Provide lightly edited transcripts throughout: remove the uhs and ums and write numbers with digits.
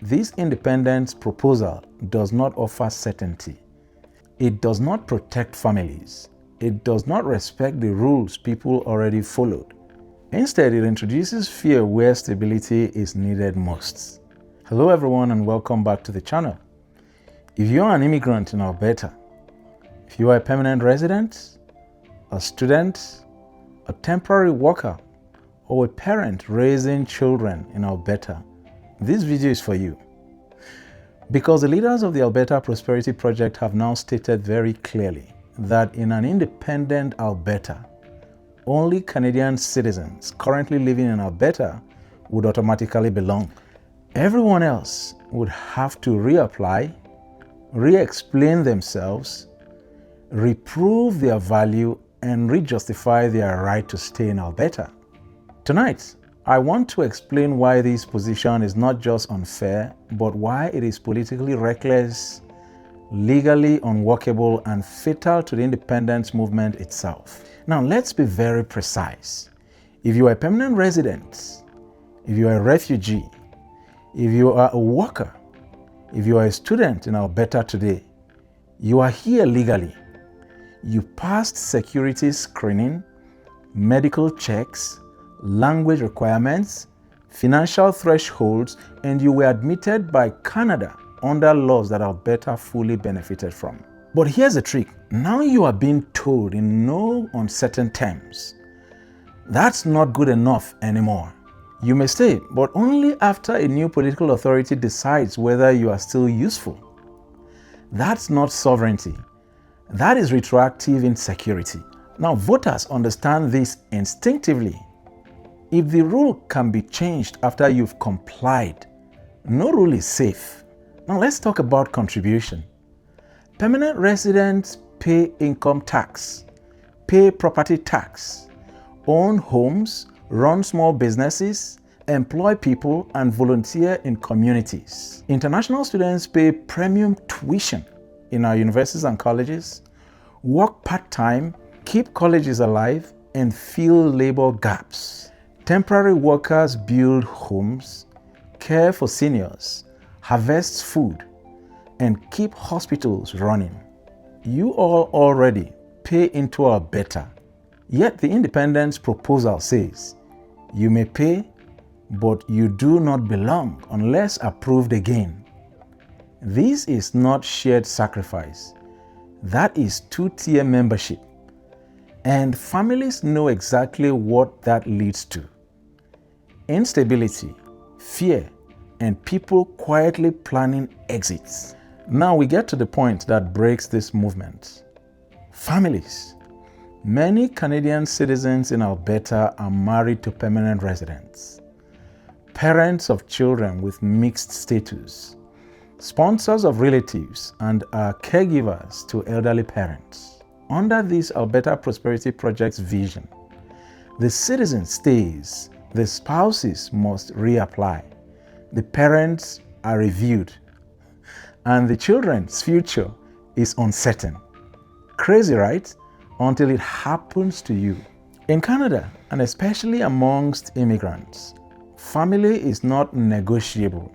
This independence proposal does not offer certainty. It does not protect families. It does not respect the rules people already followed. Instead, it introduces fear where stability is needed most. Hello everyone and welcome back to the channel. If you are an immigrant in Alberta, if you are a permanent resident, a student, a temporary worker, or a parent raising children in Alberta, this video is for you. Because the leaders of the Alberta Prosperity Project have now stated very clearly that in an independent Alberta, only Canadian citizens currently living in Alberta would automatically belong. Everyone else would have to reapply, re-explain themselves, reprove their value, and re-justify their right to stay in Alberta. Tonight, I want to explain why this position is not just unfair, but why it is politically reckless, legally unworkable, and fatal to the independence movement itself. Now, let's be very precise. If you are a permanent resident, if you are a refugee, if you are a worker, if you are a student in Alberta today, you are here legally. You passed security screening, medical checks, language requirements, financial thresholds, and you were admitted by Canada under laws that Alberta fully benefited from. But here's the trick. Now you are being told in no uncertain terms, that's not good enough anymore. You may stay, but only after a new political authority decides whether you are still useful. That's not sovereignty. That is retroactive insecurity. Now, voters understand this instinctively. If the rule can be changed after you've complied, no rule is safe. Now let's talk about contribution. Permanent residents pay income tax, pay property tax, own homes, run small businesses, employ people, and volunteer in communities. International students pay premium tuition in our universities and colleges, work part-time, keep colleges alive, and fill labor gaps. Temporary workers build homes, care for seniors, harvest food, and keep hospitals running. You all already pay into Alberta, yet the independence proposal says you may pay, but you do not belong unless approved again. This is not shared sacrifice. That is two-tier membership. And families know exactly what that leads to. Instability, fear, and people quietly planning exits. Now we get to the point that breaks this movement. Families. Many Canadian citizens in Alberta are married to permanent residents, parents of children with mixed status, sponsors of relatives, and are caregivers to elderly parents. Under this Alberta Prosperity Project's vision, the citizen stays, the spouses must reapply, the parents are reviewed, and the children's future is uncertain. Crazy, right? Until it happens to you. In Canada, and especially amongst immigrants, family is not negotiable.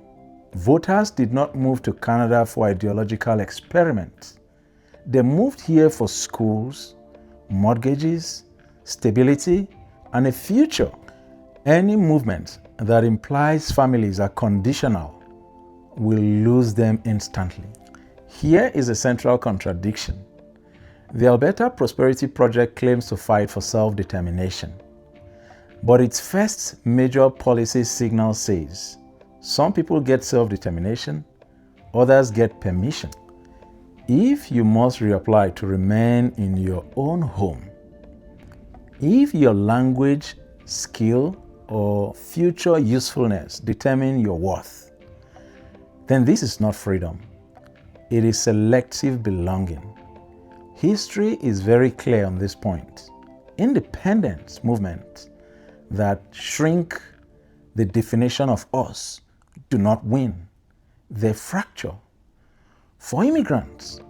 Voters did not move to Canada for ideological experiments. They moved here for schools, mortgages, stability, and a future. Any movement that implies families are conditional will lose them instantly. Here is a central contradiction. The Alberta Prosperity Project claims to fight for self-determination, but its first major policy signal says some people get self-determination, others get permission. If you must reapply to remain in your own home, if your language, skill, or future usefulness determine your worth, then this is not freedom. It is selective belonging. History is very clear on this point. Independence movements that shrink the definition of us do not win. They fracture. For immigrants,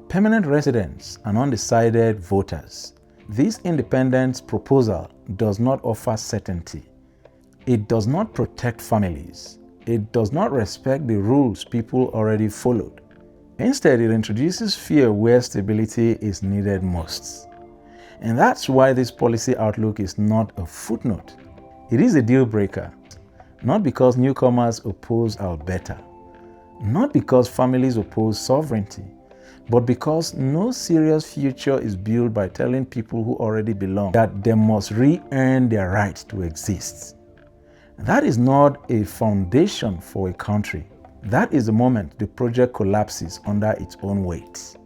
permanent residents, and undecided voters, this independence proposal does not offer certainty. It does not protect families. It does not respect the rules people already followed. Instead, it introduces fear where stability is needed most. And that's why this policy outlook is not a footnote. It is a deal breaker, not because newcomers oppose Alberta, not because families oppose sovereignty, but because no serious future is built by telling people who already belong that they must re-earn their right to exist. That is not a foundation for a country. That is the moment the project collapses under its own weight.